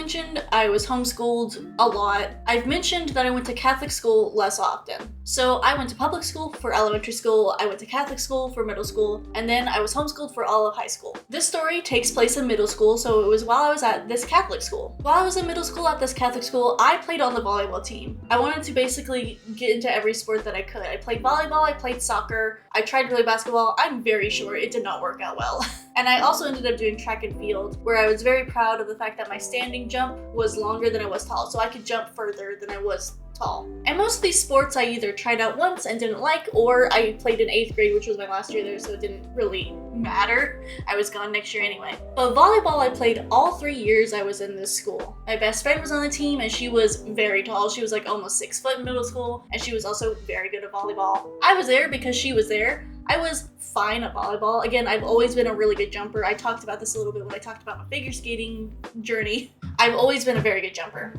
mentioned, I was homeschooled a lot. I've mentioned that I went to Catholic school less often. So I went to public school for elementary school, I went to Catholic school for middle school, and then I was homeschooled for all of high school. This story takes place in middle school, so it was while I was at this Catholic school. While I was in middle school at this Catholic school, I played on the volleyball team. I wanted to basically get into every sport that I could. I played volleyball, I played soccer, I tried to play basketball. I'm very short, it did not work out well. And I also ended up doing track and field, where I was very proud of the fact that my standing jump was longer than I was tall, so I could jump further than I was tall. And most of these sports I either tried out once and didn't like, or I played in 8th grade, which was my last year there, so it didn't really matter. I was gone next year anyway. But volleyball I played all 3 years I was in this school. My best friend was on the team and she was very tall. She was like almost 6 foot in middle school, and she was also very good at volleyball. I was there because she was there. I was fine at volleyball. Again, I've always been a really good jumper. I talked about this a little bit when I talked about my figure skating journey. I've always been a very good jumper.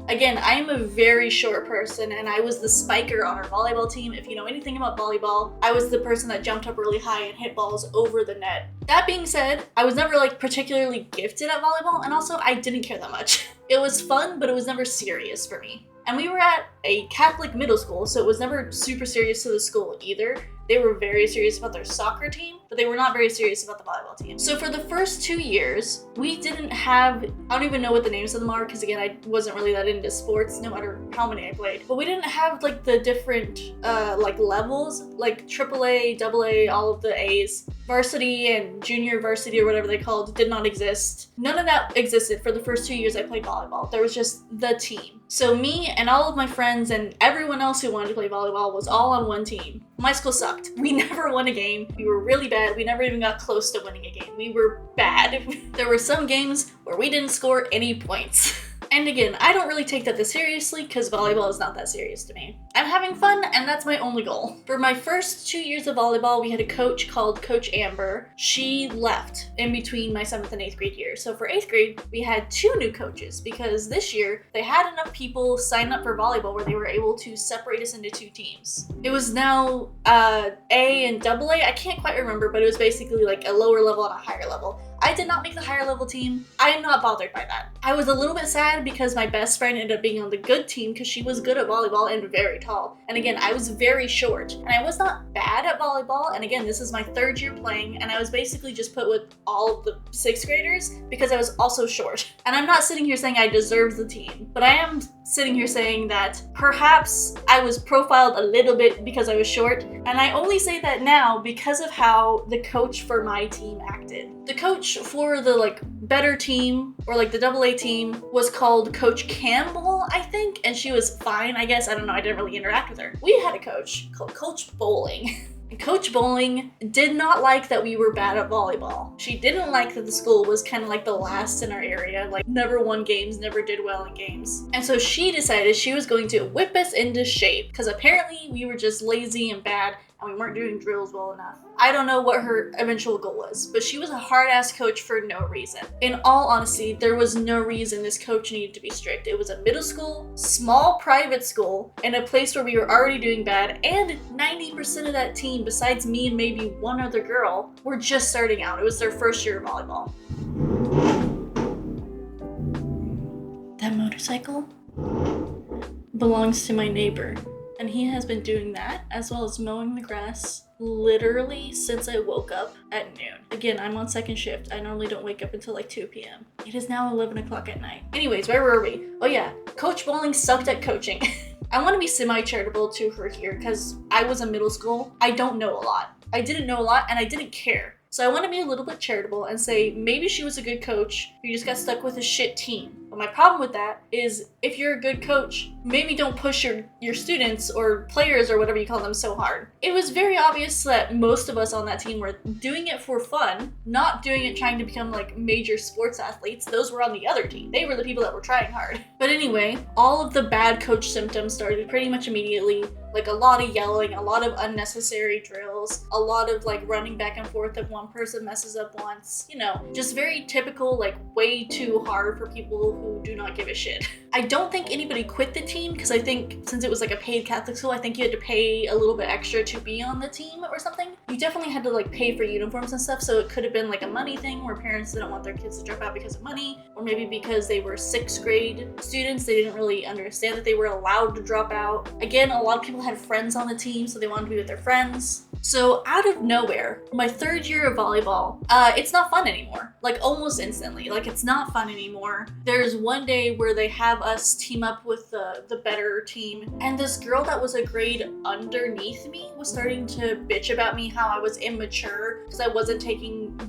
Again, I am a very short person, and I was the spiker on our volleyball team. If you know anything about volleyball, I was the person that jumped up really high and hit balls over the net. That being said, I was never like particularly gifted at volleyball, and also I didn't care that much. It was fun, but it was never serious for me. And we were at a Catholic middle school, so it was never super serious to the school either. They were very serious about their soccer team, but they were not very serious about the volleyball team. So for the first 2 years, we didn't have, I don't even know what the names of them are, because again, I wasn't really that into sports, no matter how many I played. But we didn't have like the different like levels, like AAA, AA, all of the A's. Varsity and junior varsity, or whatever they called, did not exist. None of that existed for the first 2 years I played volleyball. There was just the team. So me and all of my friends and everyone else who wanted to play volleyball was all on one team. My school sucked. We never won a game. We were really bad. We never even got close to winning a game. We were bad. There were some games where we didn't score any points. And again, I don't really take that this seriously because volleyball is not that serious to me. I'm having fun, and that's my only goal. For my first 2 years of volleyball, we had a coach called Coach Amber. She left in between my 7th and 8th grade year. So for 8th grade, we had 2 new coaches because this year they had enough people sign up for volleyball where they were able to separate us into 2 teams. It was now A and AA. I can't quite remember, but it was basically like a lower level and a higher level. I did not make the higher level team. I am not bothered by that. I was a little bit sad because my best friend ended up being on the good team because she was good at volleyball and very tall. And again, I was very short, and I was not bad at volleyball. And again, this is my 3rd year playing, and I was basically just put with all of the 6th graders because I was also short. And I'm not sitting here saying I deserved the team, but I am sitting here saying that perhaps I was profiled a little bit because I was short. And I only say that now because of how the coach for my team acted. The coach for the like better team, or like the AA team, was called Coach Campbell, I think, and she was fine, I guess. I don't know, I didn't really interact with her. We had a coach called Coach Bowling. And Coach Bowling did not like that we were bad at volleyball. She didn't like that the school was kind of like the last in our area, like never won games, never did well in games. And so she decided she was going to whip us into shape because apparently we were just lazy and bad and we weren't doing drills well enough. I don't know what her eventual goal was, but she was a hard-ass coach for no reason. In all honesty, there was no reason this coach needed to be strict. It was a middle school, small private school, in a place where we were already doing bad, and 90% of that team, besides me and maybe one other girl, were just starting out. It was their first year of volleyball. That motorcycle belongs to my neighbor. And he has been doing that, as well as mowing the grass, literally since I woke up at noon. Again, I'm on 2nd shift. I normally don't wake up until like 2 p.m. It is now 11 o'clock at night. Anyways, where were we? Oh yeah, Coach Bowling sucked at coaching. I want to be semi-charitable to her here because I was in middle school. I don't know a lot. I didn't know a lot, and I didn't care. So I want to be a little bit charitable and say maybe she was a good coach who just got stuck with a shit team. But my problem with that is if you're a good coach, maybe don't push your students or players or whatever you call them so hard. It was very obvious that most of us on that team were doing it for fun, not doing it trying to become like major sports athletes. Those were on the other team. They were the people that were trying hard. But anyway, all of the bad coach symptoms started pretty much immediately. Like a lot of yelling, a lot of unnecessary drills, a lot of like running back and forth if one person messes up once, you know, just very typical, like way too hard for people who do not give a shit. I don't think anybody quit the team because I think since it was like a paid Catholic school, I think you had to pay a little bit extra to be on the team or something. You definitely had to like pay for uniforms and stuff, so it could have been like a money thing where parents didn't want their kids to drop out because of money, or maybe because they were 6th grade students, they didn't really understand that they were allowed to drop out. Again, a lot of people had friends on the team, so they wanted to be with their friends. So out of nowhere, my 3rd year of volleyball, it's not fun anymore. Like almost instantly, like it's not fun anymore. There's one day where they have us team up with the better team, and this girl that was a grade underneath me was starting to bitch about me how I was immature because I wasn't taking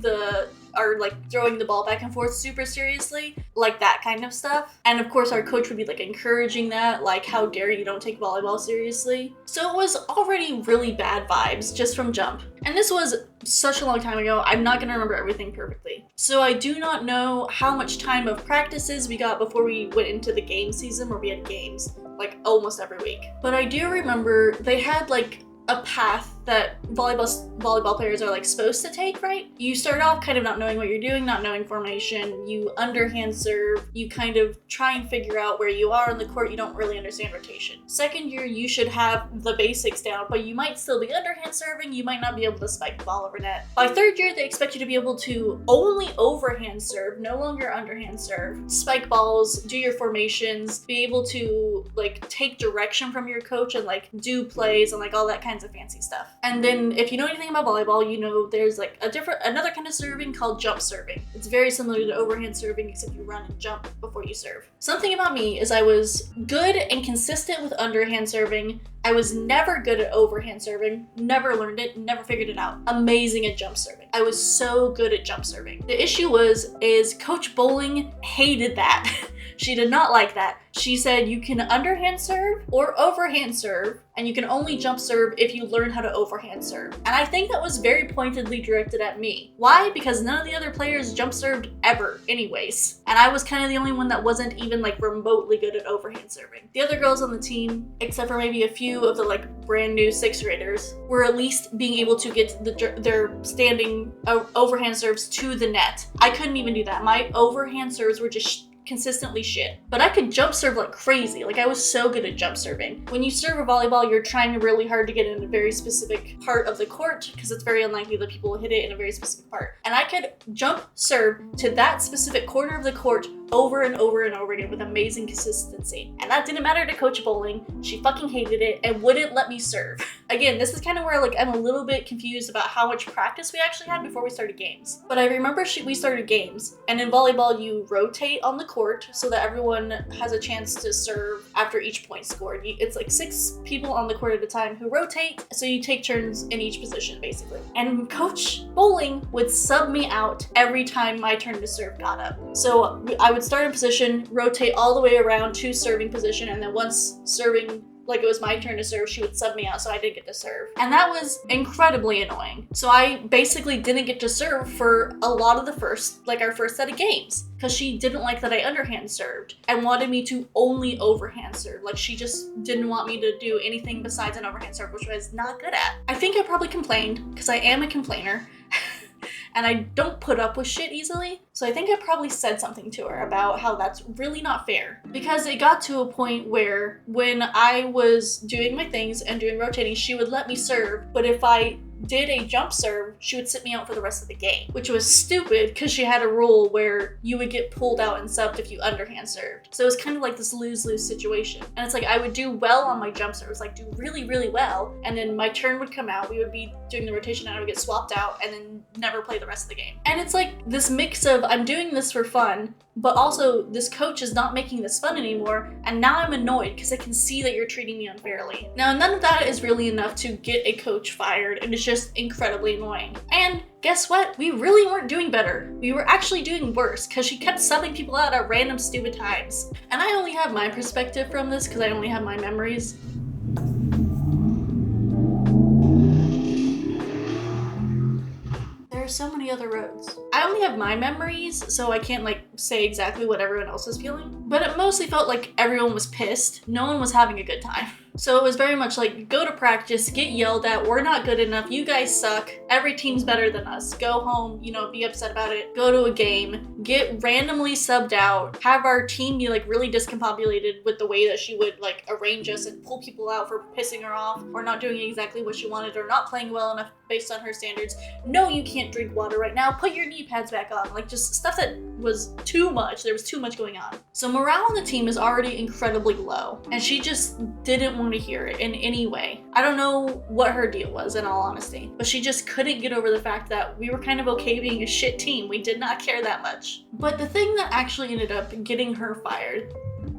or like throwing the ball back and forth super seriously, like that kind of stuff. And of course our coach would be like encouraging that, like how dare you don't take volleyball seriously. So it was already really bad vibes just from jump. And this was such a long time ago, I'm not gonna remember everything perfectly. So I do not know how much time of practices we got before we went into the game season where we had games like almost every week. But I do remember they had like a path that volleyball players are like supposed to take, right? You start off kind of not knowing what you're doing, not knowing formation, you underhand serve, you kind of try and figure out where you are on the court, you don't really understand rotation. 2nd year, you should have the basics down, but you might still be underhand serving, you might not be able to spike the ball over net. By 3rd year, they expect you to be able to only overhand serve, no longer underhand serve, spike balls, do your formations, be able to like take direction from your coach and like do plays and like all that kinds of fancy stuff. And then if you know anything about volleyball, you know there's like another kind of serving called jump serving. It's very similar to overhand serving, except you run and jump before you serve. Something about me is I was good and consistent with underhand serving. I was never good at overhand serving, never learned it, never figured it out. Amazing at jump serving. I was so good at jump serving. The issue is Coach Bowling hated that. She did not like that. She said you can underhand serve or overhand serve, and you can only jump serve if you learn how to overhand serve. And I think that was very pointedly directed at me. Why? Because none of the other players jump served ever anyways. And I was kind of the only one that wasn't even like remotely good at overhand serving. The other girls on the team, except for maybe a few of the like brand new 6th graders, were at least being able to get their standing overhand serves to the net. I couldn't even do that. My overhand serves were just consistently shit. But I could jump serve like crazy. Like I was so good at jump serving. When you serve a volleyball, you're trying really hard to get in a very specific part of the court because it's very unlikely that people will hit it in a very specific part. And I could jump serve to that specific corner of the court over and over and over again with amazing consistency. And that didn't matter to Coach Bowling. She fucking hated it and wouldn't let me serve. Again, this is kind of where like I'm a little bit confused about how much practice we actually had before we started games. But I remember we started games, and in volleyball you rotate on the court so that everyone has a chance to serve after each point scored. It's like 6 people on the court at a time who rotate, so you take turns in each position basically. And Coach Bowling would sub me out every time my turn to serve got up. So I would start in position, rotate all the way around to serving position, and then once serving, like it was my turn to serve, she would sub me out so I didn't get to serve. And that was incredibly annoying. So I basically didn't get to serve for a lot of our first set of games, because she didn't like that I underhand served and wanted me to only overhand serve. Like she just didn't want me to do anything besides an overhand serve, which I was not good at. I think I probably complained, because I am a complainer. And I don't put up with shit easily. So I think I probably said something to her about how that's really not fair. Because it got to a point where when I was doing my things and doing rotating, she would let me serve. But if I did a jump serve, she would sit me out for the rest of the game, which was stupid because she had a rule where you would get pulled out and subbed if you underhand served. So it was kind of like this lose-lose situation. And it's like I would do well on my jump serves, like do really, really well, and then my turn would come out, we would be doing the rotation and I would get swapped out and then never play the rest of the game. And it's like this mix of I'm doing this for fun, but also this coach is not making this fun anymore, and now I'm annoyed because I can see that you're treating me unfairly. Now, none of that is really enough to get a coach fired, and it's just incredibly annoying. And guess what? We really weren't doing better. We were actually doing worse because she kept subbing people out at random stupid times. And I only have my perspective from this because I only have my memories. There are so many other roads. I only have my memories, so I can't like say exactly what everyone else was feeling. But it mostly felt like everyone was pissed. No one was having a good time. So it was very much like, go to practice, get yelled at, we're not good enough, you guys suck, every team's better than us, go home, you know, be upset about it, go to a game, get randomly subbed out, have our team be like really discombobulated with the way that she would like arrange us and pull people out for pissing her off or not doing exactly what she wanted or not playing well enough based on her standards. No, you can't drink water right now, put your knee pads back on. Like, just stuff that was too much. There was too much going on. So morale on the team is already incredibly low, and she just didn't want to hear it in any way. I don't know what her deal was, in all honesty, but she just couldn't get over the fact that we were kind of okay being a shit team. We did not care that much. But the thing that actually ended up getting her fired,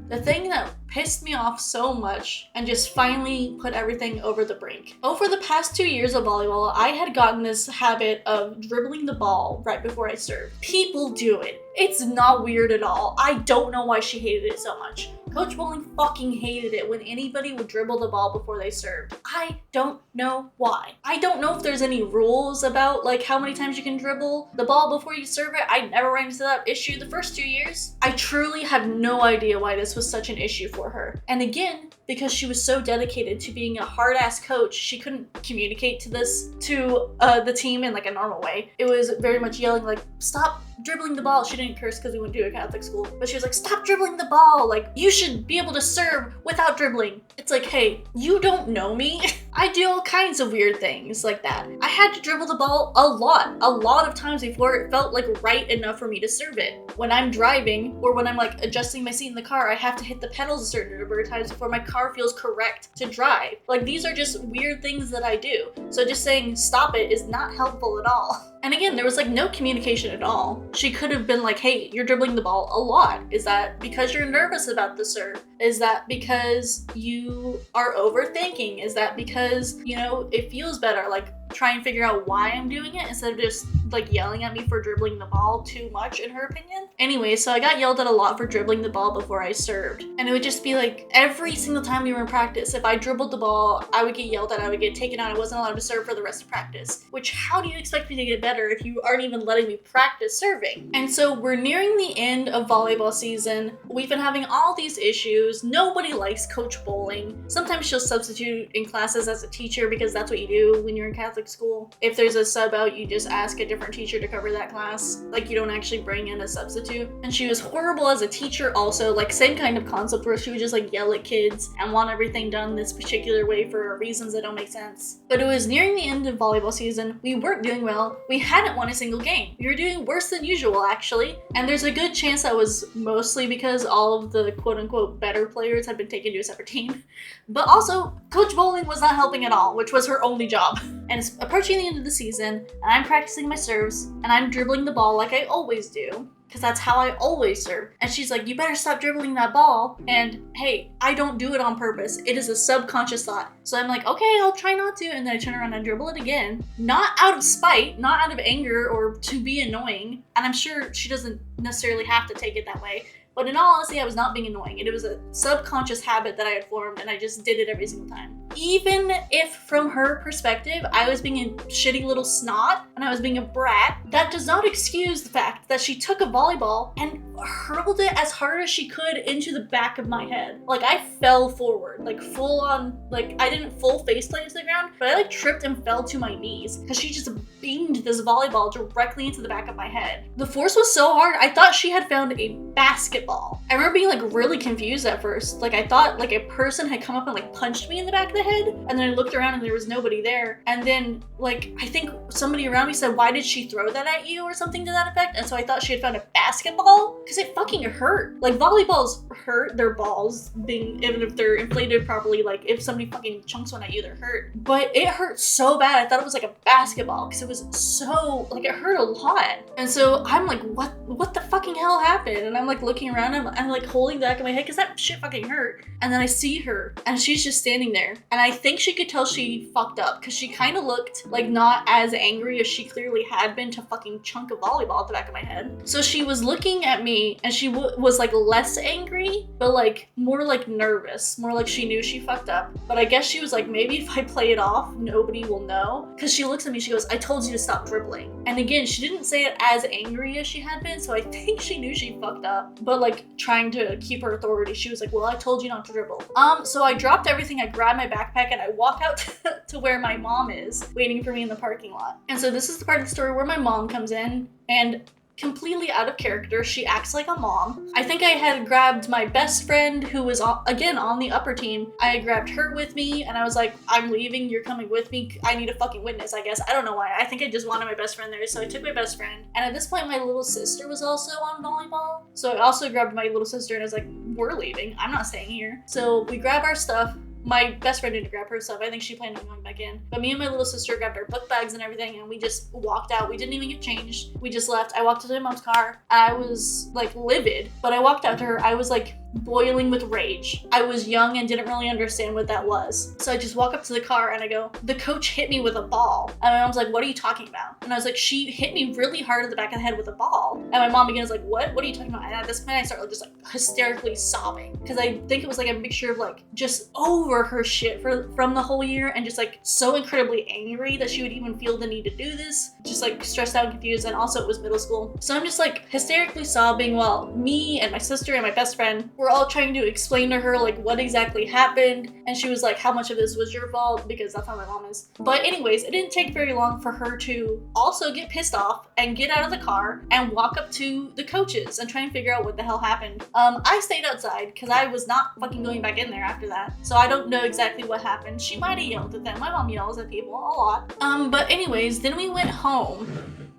the thing that pissed me off so much and just finally put everything over the brink. Over the past 2 years of volleyball, I had gotten this habit of dribbling the ball right before I serve. People do it. It's not weird at all. I don't know why she hated it so much. Coach Bowling fucking hated it when anybody would dribble the ball before they served. I don't know why. I don't know if there's any rules about like how many times you can dribble the ball before you serve it. I never ran into that issue the first 2 years. I truly have no idea why this was such an issue for her. And again, because she was so dedicated to being a hard-ass coach, she couldn't communicate to the team in like a normal way. It was very much yelling like, stop dribbling the ball. She didn't curse because we went to a Catholic school, but she was like, stop dribbling the ball. Like, you should be able to serve without dribbling. It's like, hey, you don't know me. I do all kinds of weird things like that. I had to dribble the ball a lot of times before it felt like right enough for me to serve it. When I'm driving or when I'm like adjusting my seat in the car, I have to hit the pedals a certain number of times before my car feels correct to drive. Like, these are just weird things that I do. So just saying stop it is not helpful at all. And again, there was like no communication at all. She could have been like, hey, you're dribbling the ball a lot. Is that because you're nervous about the serve? Is that because you are overthinking? Is that because, you know, it feels better? Like, try and figure out why I'm doing it instead of just like yelling at me for dribbling the ball too much, in her opinion. Anyway, so I got yelled at a lot for dribbling the ball before I served. And it would just be like every single time we were in practice, if I dribbled the ball, I would get yelled at, I would get taken out, I wasn't allowed to serve for the rest of practice. Which, how do you expect me to get better if you aren't even letting me practice serving? And so we're nearing the end of volleyball season. We've been having all these issues. Nobody likes Coach Bowling. Sometimes she'll substitute in classes as a teacher because that's what you do when you're in Catholic school. If there's a sub out, you just ask a different teacher to cover that class. Like, you don't actually bring in a substitute. And she was horrible as a teacher also, like same kind of concept where she would just like yell at kids and want everything done this particular way for reasons that don't make sense. But it was nearing the end of volleyball season. We weren't doing well. We hadn't won a single game. We were doing worse than usual, actually. And there's a good chance that was mostly because all of the quote-unquote better players had been taken to a separate team. But also, Coach Bowling was not helping at all, which was her only job. And it's approaching the end of the season, and I'm practicing my serves, and I'm dribbling the ball like I always do, because that's how I always serve. And she's like, you better stop dribbling that ball. And hey, I don't do it on purpose. It is a subconscious thought. So I'm like, okay, I'll try not to. And then I turn around and dribble it again. Not out of spite, not out of anger or to be annoying. And I'm sure she doesn't necessarily have to take it that way. But in all honesty, I was not being annoying. It was a subconscious habit that I had formed, and I just did it every single time. Even if, from her perspective, I was being a shitty little snot and I was being a brat, that does not excuse the fact that she took a volleyball and hurled it as hard as she could into the back of my head. Like, I fell forward, like full on, like I didn't full face plant into the ground, but I like tripped and fell to my knees because she just beamed this volleyball directly into the back of my head. The force was so hard, I thought she had found a basketball. I remember being like really confused at first. Like, I thought like a person had come up and like punched me in the back of the head, and then I looked around and there was nobody there. And then like, I think somebody around me said, why did she throw that at you or something to that effect? And so I thought she had found a basketball because it fucking hurt. Like, volleyballs hurt, their balls being, even if they're inflated properly, like if somebody fucking chunks one at you, they're hurt. But it hurt so bad, I thought it was like a basketball because it was so, like, it hurt a lot. And so I'm like, what the fucking hell happened? And I'm like looking around, I'm like holding the back of my head because that shit fucking hurt. And then I see her and she's just standing there. And I think she could tell she fucked up because she kind of looked like not as angry as she clearly had been to fucking chunk a volleyball at the back of my head. So she was looking at me and she was like less angry angry, but like more like nervous, more like she knew she fucked up. But I guess she was like, maybe if I play it off, nobody will know. Because she looks at me, she goes, I told you to stop dribbling. And again, she didn't say it as angry as she had been, so I think she knew she fucked up. But like trying to keep her authority, she was like, well, I told you not to dribble. So I dropped everything, I grabbed my backpack, and I walk out to where my mom is, waiting for me in the parking lot. And so this is the part of the story where my mom comes in, and completely out of character, she acts like a mom. I think I had grabbed my best friend who was again on the upper team. I grabbed her with me and I was like, I'm leaving, you're coming with me. I need a fucking witness, I guess. I don't know why. I think I just wanted my best friend there, so I took my best friend. And at this point, my little sister was also on volleyball. So I also grabbed my little sister and I was like, we're leaving. I'm not staying here. So we grab our stuff. My best friend didn't grab her stuff. I think she planned on going back in. But me and my little sister grabbed our book bags and everything, and we just walked out. We didn't even get changed. We just left. I walked to my mom's car. I was like livid, but I walked out to her. I was like boiling with rage. I was young and didn't really understand what that was. So I just walk up to the car and I go, the coach hit me with a ball. And my mom's like, what are you talking about? And I was like, she hit me really hard in the back of the head with a ball. And my mom begins like, what are you talking about? And at this point I start just like hysterically sobbing, because I think it was like a mixture of like just over her shit from the whole year and just like so incredibly angry that she would even feel the need to do this, just like stressed out and confused. And also it was middle school, so I'm just like hysterically sobbing while me and my sister and my best friend were all trying to explain to her like what exactly happened. And she was like, how much of this was your fault, because that's how my mom is. But anyways, it didn't take very long for her to also get pissed off and get out of the car and walk up to the coaches and try and figure out what the hell happened. I stayed outside because I was not fucking going back in there after that, so I don't know exactly what happened. She might have yelled at them. My mom yells at people a lot. But anyways, then we went home.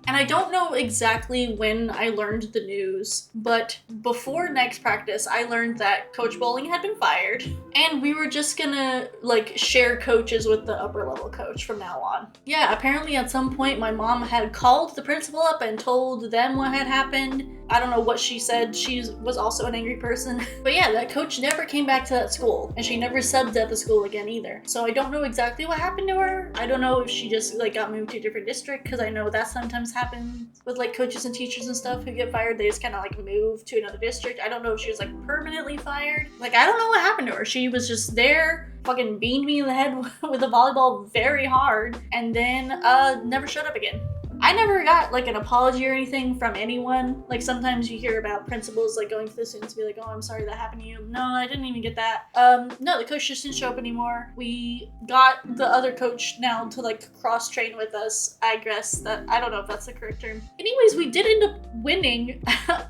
And I don't know exactly when I learned the news, but before next practice, I learned that Coach Bowling had been fired, and we were just gonna like share coaches with the upper level coach from now on. Yeah, apparently at some point my mom had called the principal up and told them what had happened. I don't know what she said. She was also an angry person. But yeah, that coach never came back to that school, and she never subbed at the school again either. So I don't know exactly what happened to her. I don't know if she just like got moved to a different district, because I know that sometimes happens with like coaches and teachers and stuff who get fired. They just kind of like move to another district. I don't know if she was like permanently fired. Like, I don't know what happened to her. She was just there, fucking beamed me in the head with a volleyball very hard, and then never showed up again. I never got like an apology or anything from anyone. Like sometimes you hear about principals like going to the students and be like, oh, I'm sorry that happened to you. No, I didn't even get that. No, the coach just didn't show up anymore. We got the other coach now to like cross train with us. I guess that, I don't know if that's the correct term. Anyways, we did end up winning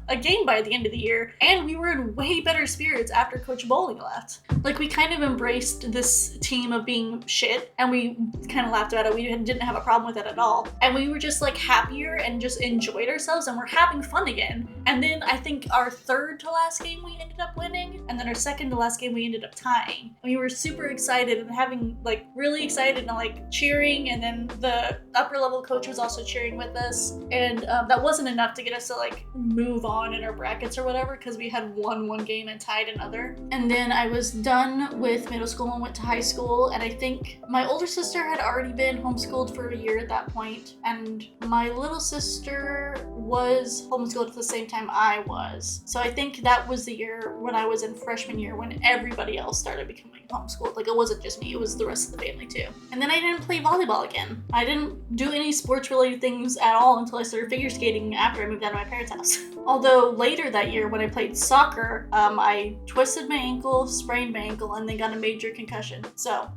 a game by the end of the year, and we were in way better spirits after Coach Bowling left. Like, we kind of embraced this team of being shit, and we kind of laughed about it. We didn't have a problem with it at all. And we were just like happier and just enjoyed ourselves, and we're having fun again. And then I think our third to last game we ended up winning, and then our second to last game we ended up tying. And we were super excited and having like really excited and like cheering, and then the upper level coach was also cheering with us. And that wasn't enough to get us to like move on in our brackets or whatever, because we had won one game and tied another. And then I was done with middle school and went to high school, and I think my older sister had already been homeschooled for a year at that point, and my little sister was homeschooled at the same time I was. So I think that was the year when I was in freshman year when everybody else started becoming homeschooled. Like, it wasn't just me, it was the rest of the family too. And then I didn't play volleyball again. I didn't do any sports related things at all until I started figure skating after I moved out of my parents' house. Although later that year when I played soccer, I twisted my ankle, sprained my ankle, and then got a major concussion. So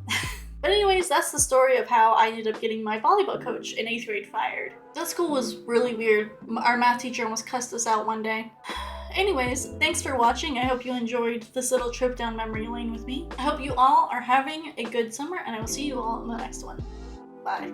but anyways, that's the story of how I ended up getting my volleyball coach in 8th grade fired. That school was really weird. Our math teacher almost cussed us out one day. Anyways, thanks for watching. I hope you enjoyed this little trip down memory lane with me. I hope you all are having a good summer, and I will see you all in the next one. Bye.